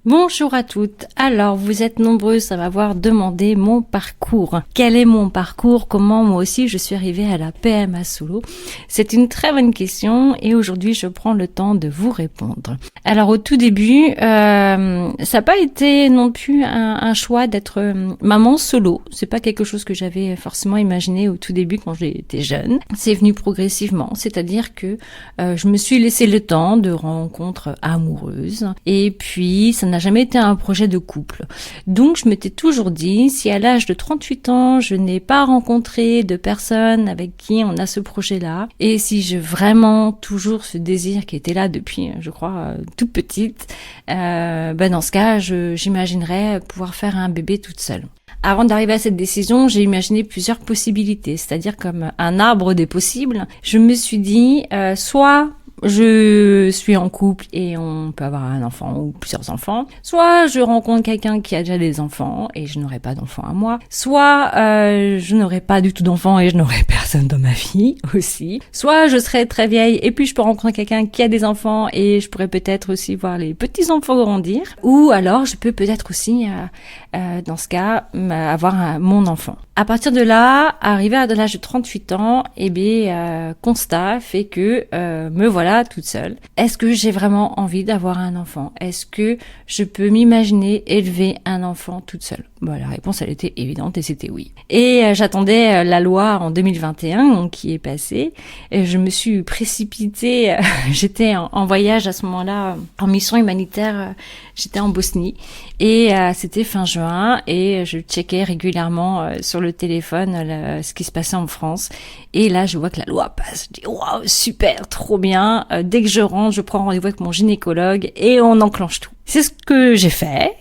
Bonjour à toutes. Alors, vous êtes nombreuses à m'avoir demandé mon parcours. Quel est mon parcours? Comment moi aussi je suis arrivée à la PMA solo? C'est une très bonne question et aujourd'hui je prends le temps de vous répondre. Alors au tout début, ça n'a pas été non plus un choix d'être maman solo. C'est pas quelque chose que j'avais forcément imaginé au tout début quand j'étais jeune. C'est venu progressivement, c'est-à-dire que je me suis laissé le temps de rencontres amoureuses et puis ça n'a jamais été un projet de couple. Donc je m'étais toujours dit, si à l'âge de 38 ans, je n'ai pas rencontré de personne avec qui on a ce projet-là, et si j'ai vraiment toujours ce désir qui était là depuis, je crois, toute petite, dans ce cas, j'imaginerais pouvoir faire un bébé toute seule. Avant d'arriver à cette décision, j'ai imaginé plusieurs possibilités, c'est-à-dire comme un arbre des possibles. Je me suis dit, soit je suis en couple et on peut avoir un enfant ou plusieurs enfants. Soit je rencontre quelqu'un qui a déjà des enfants et je n'aurai pas d'enfants à moi. Soit je n'aurai pas du tout d'enfants et je n'aurai personne dans ma vie aussi. Soit je serai très vieille et puis je peux rencontrer quelqu'un qui a des enfants et je pourrais peut-être aussi voir les petits-enfants grandir. Ou alors je peux peut-être aussi, dans ce cas, avoir mon enfant. À partir de là, arrivé à l'âge de 38 ans, constat fait que me voilà toute seule. Est-ce que j'ai vraiment envie d'avoir un enfant? Est-ce que je peux m'imaginer élever un enfant toute seule? Bon, la réponse, elle était évidente et c'était oui. Et j'attendais la loi en 2021 donc, qui est passée. Et je me suis précipitée. J'étais en voyage à ce moment-là, en mission humanitaire. J'étais en Bosnie et c'était fin juin et je checkais régulièrement sur le téléphone ce qui se passait en France. Et là, je vois que la loi passe. Je dis waouh, super, trop bien. Dès que je rentre, je prends rendez-vous avec mon gynécologue et on enclenche tout. C'est ce que j'ai fait.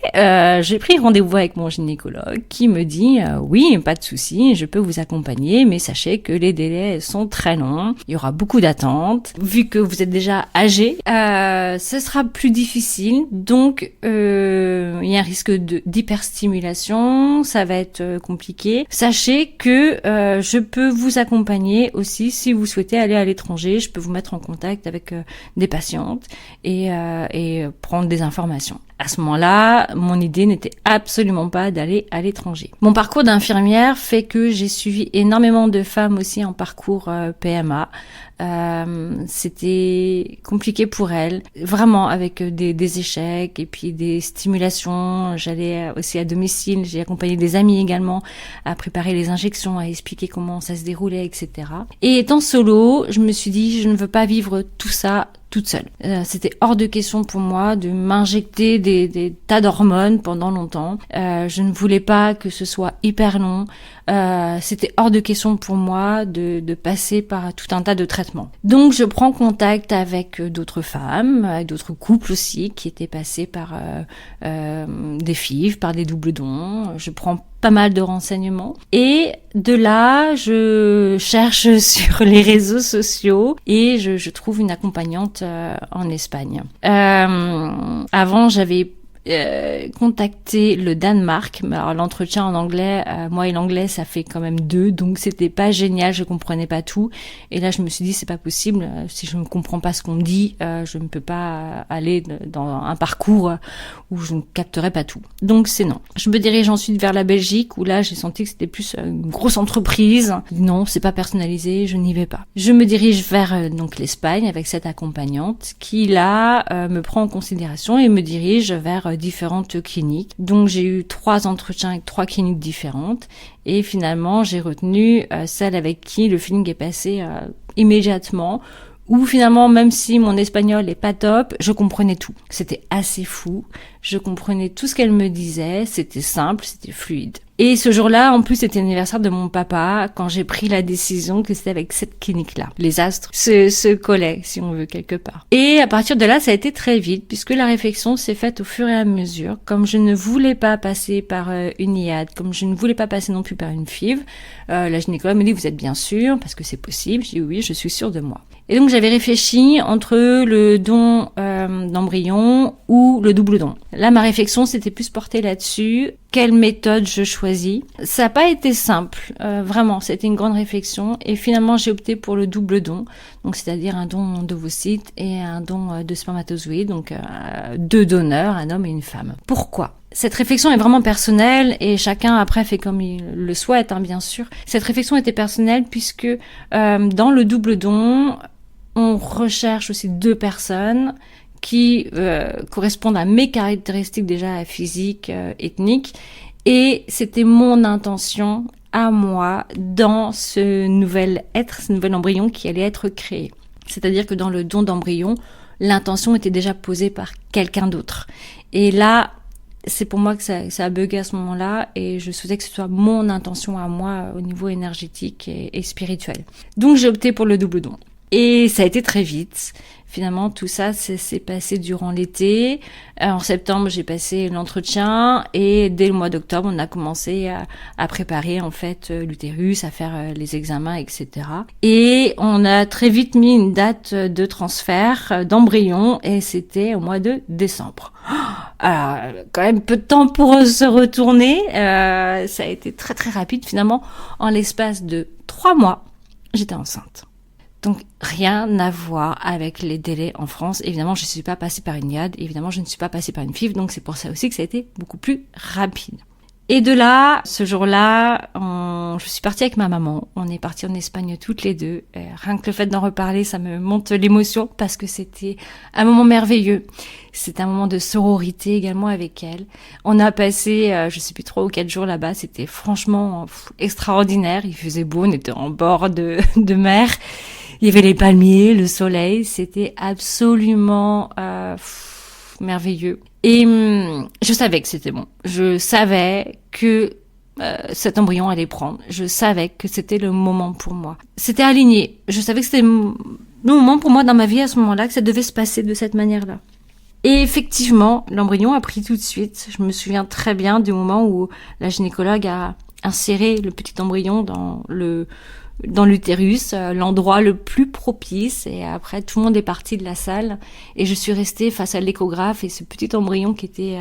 J'ai pris rendez-vous avec mon gynécologue qui me dit oui, pas de souci, je peux vous accompagner, mais sachez que les délais sont très longs. Il y aura beaucoup d'attentes. Vu que vous êtes déjà âgé, ce sera plus difficile. Donc, il y a un risque d'hyperstimulation. Ça va être compliqué. Sachez que je peux vous accompagner aussi si vous souhaitez aller à l'étranger. Je peux vous mettre en contact avec des patientes et prendre des informations. À ce moment-là, mon idée n'était absolument pas d'aller à l'étranger. Mon parcours d'infirmière fait que j'ai suivi énormément de femmes aussi en parcours PMA. C'était compliqué pour elles, vraiment avec des échecs et puis des stimulations. J'allais aussi à domicile, j'ai accompagné des amis également à préparer les injections, à expliquer comment ça se déroulait, etc. Et étant solo, je me suis dit, je ne veux pas vivre tout ça toute seule. C'était hors de question pour moi de m'injecter des tas d'hormones pendant longtemps. Je ne voulais pas que ce soit hyper long. C'était hors de question pour moi de passer par tout un tas de traitements. Donc je prends contact avec d'autres femmes, avec d'autres couples aussi qui étaient passés par des FIV, par des doubles dons. Je prends pas mal de renseignements et de là je cherche sur les réseaux sociaux et je trouve une accompagnante en Espagne. Avant j'avais contacté le Danemark. Alors l'entretien en anglais, moi et l'anglais ça fait quand même 2, donc c'était pas génial, je comprenais pas tout. Et là je me suis dit c'est pas possible, si je ne comprends pas ce qu'on me dit, je ne peux pas aller dans un parcours où je ne capterai pas tout. Donc c'est non. Je me dirige ensuite vers la Belgique où là j'ai senti que c'était plus une grosse entreprise. Non, c'est pas personnalisé, je n'y vais pas. Je me dirige vers donc l'Espagne avec cette accompagnante qui là me prend en considération et me dirige vers différentes cliniques. Donc j'ai eu 3 entretiens avec 3 cliniques différentes et finalement j'ai retenu celle avec qui le feeling est passé immédiatement, où finalement même si mon espagnol est pas top, je comprenais tout. C'était assez fou, je comprenais tout ce qu'elle me disait, c'était simple, c'était fluide. Et ce jour-là, en plus, c'était l'anniversaire de mon papa, quand j'ai pris la décision que c'était avec cette clinique-là. Les astres se collaient, si on veut, quelque part. Et à partir de là, ça a été très vite, puisque la réflexion s'est faite au fur et à mesure. Comme je ne voulais pas passer par une IAD, comme je ne voulais pas passer non plus par une FIV, la gynécologue me dit, vous êtes bien sûre, parce que c'est possible. Je dis oui, je suis sûre de moi. Et donc j'avais réfléchi entre le don d'embryon ou le double don. Là, ma réflexion s'était plus portée là-dessus. Quelle méthode je choisis? Ça n'a pas été simple, vraiment. C'était une grande réflexion. Et finalement, j'ai opté pour le double don, donc c'est-à-dire un don d'ovocytes et un don de spermatozoïdes, donc 2 donneurs, un homme et une femme. Pourquoi? Cette réflexion est vraiment personnelle et chacun après fait comme il le souhaite, bien sûr. Cette réflexion était personnelle puisque dans le double don, on recherche aussi 2 personnes qui correspondent à mes caractéristiques déjà physiques, ethniques. Et c'était mon intention à moi dans ce nouvel être, ce nouvel embryon qui allait être créé. C'est-à-dire que dans le don d'embryon, l'intention était déjà posée par quelqu'un d'autre. Et là, c'est pour moi que ça a bugué à ce moment-là et je souhaitais que ce soit mon intention à moi au niveau énergétique et spirituel. Donc j'ai opté pour le double don. Et ça a été très vite. Finalement, tout ça s'est passé durant l'été. En septembre, j'ai passé l'entretien et dès le mois d'octobre, on a commencé à préparer en fait l'utérus, à faire les examens, etc. Et on a très vite mis une date de transfert d'embryon et c'était au mois de décembre. Alors, quand même peu de temps pour se retourner. Ça a été très très rapide. Finalement, en l'espace de 3 mois, j'étais enceinte. Donc, rien à voir avec les délais en France. Évidemment, je ne suis pas passée par une IAD. Évidemment, je ne suis pas passée par une FIV. Donc, c'est pour ça aussi que ça a été beaucoup plus rapide. Et de là, ce jour-là, je suis partie avec ma maman. On est partis en Espagne toutes les deux. Rien que le fait d'en reparler, ça me monte l'émotion parce que c'était un moment merveilleux. C'était un moment de sororité également avec elle. On a passé, je sais plus 3 ou 4 jours là-bas. C'était franchement extraordinaire. Il faisait beau, on était en bord de mer. Il y avait les palmiers, le soleil, c'était absolument merveilleux. Et je savais que c'était bon. Je savais que cet embryon allait prendre. Je savais que c'était le moment pour moi. C'était aligné. Je savais que c'était le moment pour moi dans ma vie à ce moment-là, que ça devait se passer de cette manière-là. Et effectivement, l'embryon a pris tout de suite. Je me souviens très bien du moment où la gynécologue a inséré le petit embryon dans l'utérus, l'endroit le plus propice, et après tout le monde est parti de la salle et je suis restée face à l'échographe et ce petit embryon qui était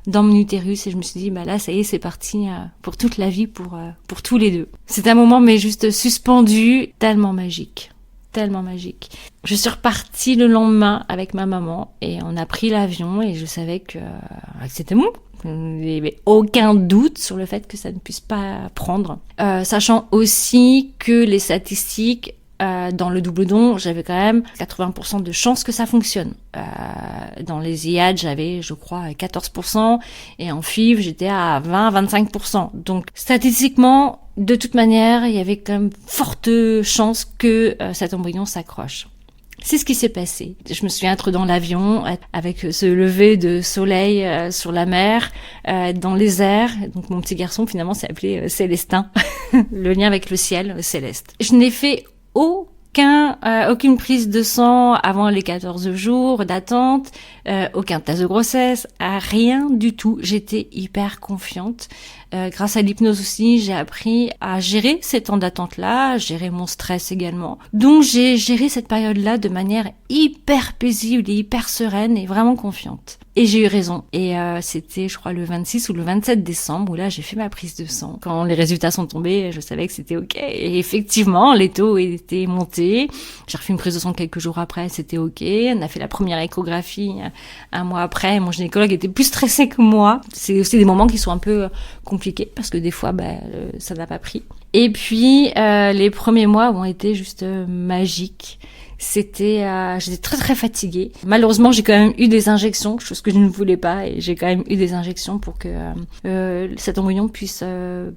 dans mon utérus et je me suis dit bah là ça y est, c'est parti pour toute la vie, pour tous les deux. C'est un moment mais juste suspendu, tellement magique. Je suis repartie le lendemain avec ma maman et on a pris l'avion et je savais que c'était bon. Il n'y avait aucun doute sur le fait que ça ne puisse pas prendre. Sachant aussi que les statistiques dans le double don, j'avais quand même 80% de chances que ça fonctionne. Dans les IAD, j'avais, je crois, 14%, et en FIV, j'étais à 20-25%. Donc, statistiquement, de toute manière, il y avait quand même forte chance que cet embryon s'accroche. C'est ce qui s'est passé. Je me souviens être dans l'avion avec ce lever de soleil sur la mer, dans les airs. Donc mon petit garçon finalement s'est appelé Célestin, le lien avec le ciel céleste. Je n'ai fait aucune prise de sang avant les 14 jours d'attente, aucun test de grossesse, rien du tout. J'étais hyper confiante. Grâce à l'hypnose aussi, j'ai appris à gérer ces temps d'attente-là, à gérer mon stress également. Donc j'ai géré cette période-là de manière hyper paisible et hyper sereine et vraiment confiante. Et j'ai eu raison. Et c'était, je crois, le 26 ou le 27 décembre où là, j'ai fait ma prise de sang. Quand les résultats sont tombés, je savais que c'était OK. Et effectivement, les taux étaient montés. J'ai refait une prise de sang quelques jours après, c'était OK. On a fait la première échographie un mois après. Mon gynécologue était plus stressé que moi. C'est aussi des moments qui sont un peu compliqués parce que des fois, ça n'a pas pris. Et puis, les premiers mois ont été juste magiques. J'étais très très fatiguée. Malheureusement, j'ai quand même eu des injections, chose que je ne voulais pas, et j'ai quand même eu des injections pour que cet embryon puisse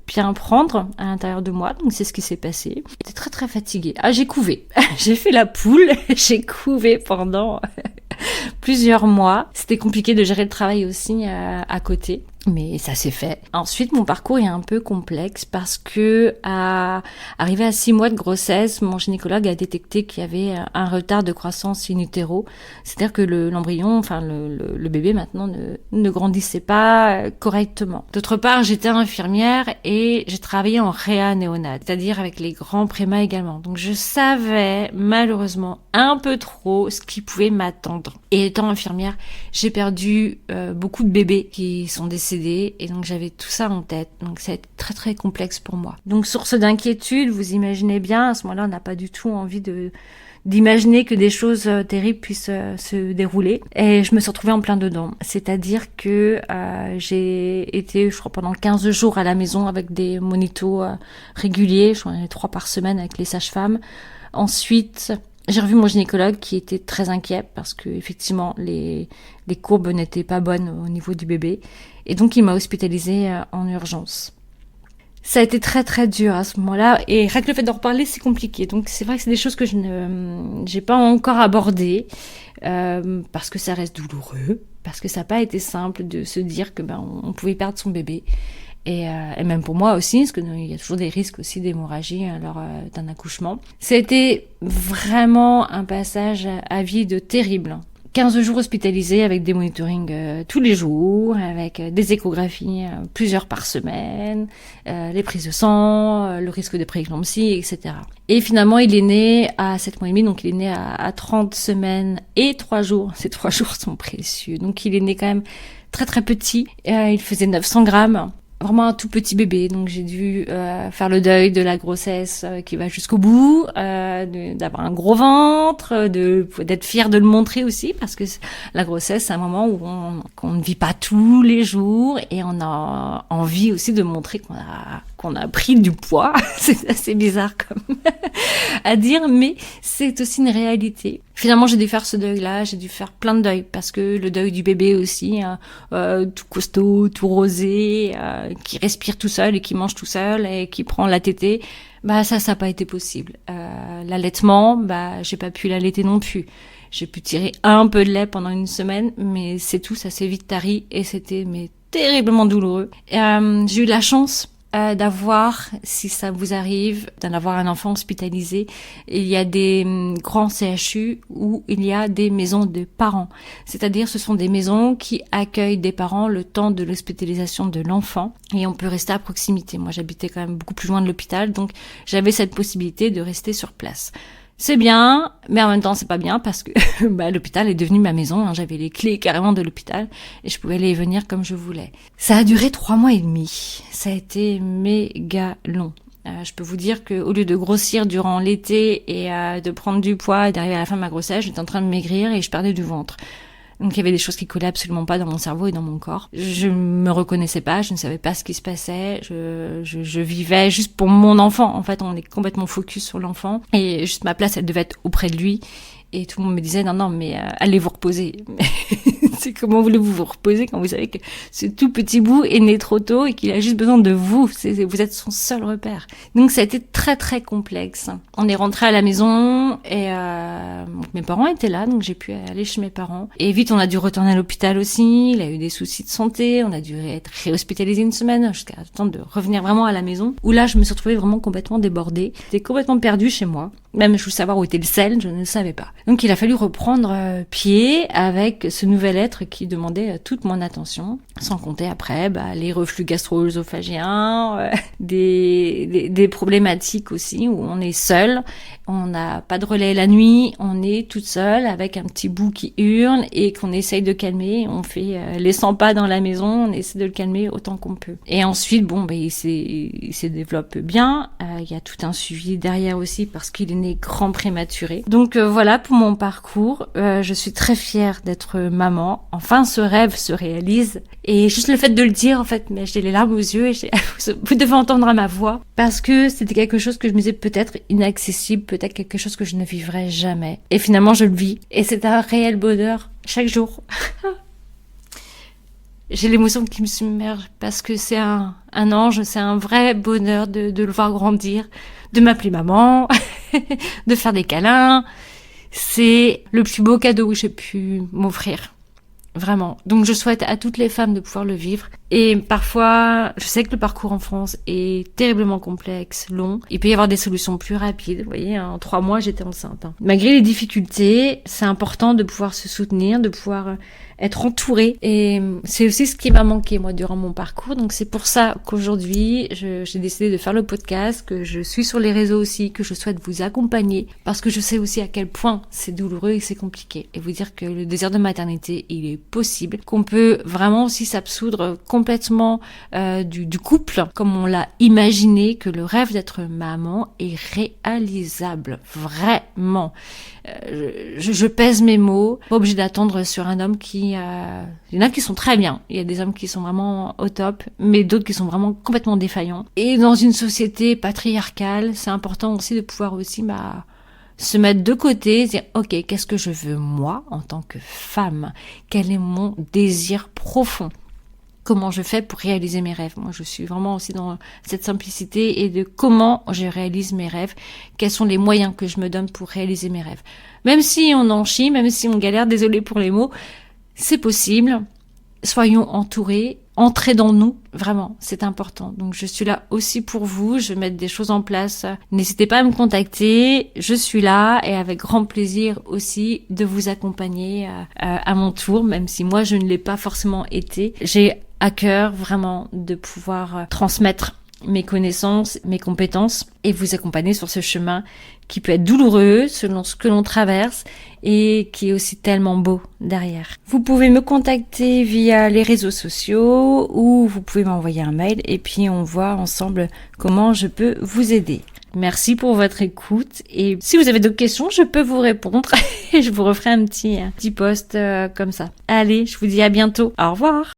bien prendre à l'intérieur de moi. Donc c'est ce qui s'est passé. J'étais très très fatiguée. J'ai couvé. J'ai fait la poule. J'ai couvé pendant plusieurs mois. C'était compliqué de gérer le travail aussi à côté. Mais ça s'est fait. Ensuite, mon parcours est un peu complexe parce que, arrivé à 6 mois de grossesse, mon gynécologue a détecté qu'il y avait un retard de croissance in utero. C'est-à-dire que l'embryon, enfin le bébé maintenant ne grandissait pas correctement. D'autre part, j'étais infirmière et j'ai travaillé en réa néonate, c'est-à-dire avec les grands prémas également. Donc je savais malheureusement un peu trop ce qui pouvait m'attendre. Et étant infirmière, j'ai perdu beaucoup de bébés qui sont décédés. Et donc j'avais tout ça en tête, donc ça a été très très complexe pour moi. Donc source d'inquiétude, vous imaginez bien, à ce moment-là on n'a pas du tout envie d'imaginer que des choses terribles puissent se dérouler. Et je me suis retrouvée en plein dedans. C'est-à-dire que j'ai été, je crois, pendant 15 jours à la maison avec des monitos réguliers, je crois 3 par semaine avec les sages-femmes. Ensuite, j'ai revu mon gynécologue qui était très inquiet parce que effectivement les courbes n'étaient pas bonnes au niveau du bébé et donc il m'a hospitalisée en urgence. Ça a été très très dur à ce moment-là et rien que le fait d'en reparler c'est compliqué. Donc c'est vrai que c'est des choses que j'ai pas encore abordées parce que ça reste douloureux, parce que ça n'a pas été simple de se dire que on pouvait perdre son bébé. Et même pour moi aussi, parce qu'il y a toujours des risques aussi d'hémorragie lors d'un accouchement. C'était vraiment un passage à vide terrible. 15 jours hospitalisés avec des monitorings tous les jours, avec des échographies plusieurs par semaine, les prises de sang, le risque de prééclampsie, etc. Et finalement, il est né à 7 mois et demi, donc il est né à 30 semaines et 3 jours. Ces 3 jours sont précieux. Donc il est né quand même très très petit. Il faisait 900 grammes. Vraiment un tout petit bébé, donc j'ai dû faire le deuil de la grossesse qui va jusqu'au bout, d'avoir un gros ventre, d'être fière de le montrer aussi, parce que la grossesse c'est un moment où qu'on ne vit pas tous les jours et on a envie aussi de montrer qu'on a pris du poids. C'est assez bizarre comme à dire, mais c'est aussi une réalité. Finalement, j'ai dû faire ce deuil-là, j'ai dû faire plein de deuils, parce que le deuil du bébé aussi, tout costaud, tout rosé, qui respire tout seul et qui mange tout seul et qui prend la tétée, ça n'a pas été possible. L'allaitement, j'ai pas pu l'allaiter non plus. J'ai pu tirer un peu de lait pendant 1 semaine, mais c'est tout, ça s'est vite tari et c'était terriblement douloureux. J'ai eu la chance d'avoir, si ça vous arrive, d'en avoir un enfant hospitalisé. Il y a des grands CHU où il y a des maisons de parents. C'est-à-dire, ce sont des maisons qui accueillent des parents le temps de l'hospitalisation de l'enfant et on peut rester à proximité. Moi, j'habitais quand même beaucoup plus loin de l'hôpital, donc j'avais cette possibilité de rester sur place. C'est bien, mais en même temps c'est pas bien parce que l'hôpital est devenu ma maison, j'avais les clés carrément de l'hôpital et je pouvais aller et venir comme je voulais. Ça a duré 3 mois et demi, ça a été méga long. Je peux vous dire que au lieu de grossir durant l'été et de prendre du poids et d'arriver à la fin de ma grossesse, j'étais en train de maigrir et je perdais du ventre. Donc il y avait des choses qui collaient absolument pas dans mon cerveau et dans mon corps. Je me reconnaissais pas, je ne savais pas ce qui se passait. Je vivais juste pour mon enfant. En fait, on est complètement focus sur l'enfant. Et juste ma place, elle devait être auprès de lui. Et tout le monde me disait, non, mais allez vous reposer. C'est comment voulez-vous vous reposer quand vous savez que ce tout petit bout est né trop tôt et qu'il a juste besoin de vous. Vous êtes son seul repère. Donc ça a été très très complexe. On est rentré à la maison et mes parents étaient là, donc j'ai pu aller chez mes parents. Et vite on a dû retourner à l'hôpital aussi. Il a eu des soucis de santé. On a dû être réhospitalisé 1 semaine jusqu'à temps de revenir vraiment à la maison. Où là je me suis retrouvée vraiment complètement débordée. J'étais complètement perdue chez moi. Même je voulais savoir où était le sel, je ne le savais pas. Donc il a fallu reprendre pied avec ce nouvel être qui demandait toute mon attention, sans compter après les reflux gastro-œsophagiens, des problématiques aussi où on est seul, on n'a pas de relais la nuit, on est toute seule avec un petit bout qui hurle et qu'on essaye de calmer, on fait les 100 pas dans la maison, on essaie de le calmer autant qu'on peut. Et ensuite il se développe bien, il y a tout un suivi derrière aussi parce qu'il est né grand prématuré. Donc voilà pour mon parcours, je suis très fière d'être maman. Enfin ce rêve se réalise et juste le fait de le dire en fait, mais j'ai les larmes aux yeux et vous devez entendre à ma voix parce que c'était quelque chose que je me disais peut-être inaccessible, peut-être quelque chose que je ne vivrais jamais. Et finalement je le vis et c'est un réel bonheur chaque jour. J'ai l'émotion qui me submerge parce que c'est un ange, c'est un vrai bonheur de le voir grandir, de m'appeler maman, de faire des câlins. C'est le plus beau cadeau que j'ai pu m'offrir. Vraiment. Donc je souhaite à toutes les femmes de pouvoir le vivre Et parfois, je sais que le parcours en France est terriblement complexe, long. Il peut y avoir des solutions plus rapides. Vous voyez, en 3 mois, j'étais enceinte. Malgré les difficultés, c'est important de pouvoir se soutenir, de pouvoir être entouré. Et c'est aussi ce qui m'a manqué, moi, durant mon parcours. Donc, c'est pour ça qu'aujourd'hui, j'ai décidé de faire le podcast, que je suis sur les réseaux aussi, que je souhaite vous accompagner. Parce que je sais aussi à quel point c'est douloureux et c'est compliqué. Et vous dire que le désir de maternité, il est possible. Qu'on peut vraiment aussi s'absoudre complètement du couple, comme on l'a imaginé, que le rêve d'être maman est réalisable. Vraiment. Je pèse mes mots. Pas obligé d'attendre sur un homme qui... Il y en a qui sont très bien. Il y a des hommes qui sont vraiment au top, mais d'autres qui sont vraiment complètement défaillants. Et dans une société patriarcale, c'est important aussi de pouvoir aussi se mettre de côté, dire ok, qu'est-ce que je veux moi en tant que femme? Quel est mon désir profond? Comment je fais pour réaliser mes rêves? Moi, je suis vraiment aussi dans cette simplicité et de comment je réalise mes rêves. Quels sont les moyens que je me donne pour réaliser mes rêves? Même si on en chie, même si on galère, désolé pour les mots, c'est possible. Soyons entourés, entrez dans nous, vraiment, c'est important. Donc je suis là aussi pour vous, je vais mettre des choses en place. N'hésitez pas à me contacter, je suis là et avec grand plaisir aussi de vous accompagner à mon tour, même si moi je ne l'ai pas forcément été. J'ai à cœur vraiment de pouvoir transmettre mes connaissances, mes compétences et vous accompagner sur ce chemin qui peut être douloureux selon ce que l'on traverse et qui est aussi tellement beau derrière. Vous pouvez me contacter via les réseaux sociaux ou vous pouvez m'envoyer un mail et puis on voit ensemble comment je peux vous aider. Merci pour votre écoute et si vous avez d'autres questions, je peux vous répondre et je vous referai un petit post comme ça. Allez, je vous dis à bientôt. Au revoir.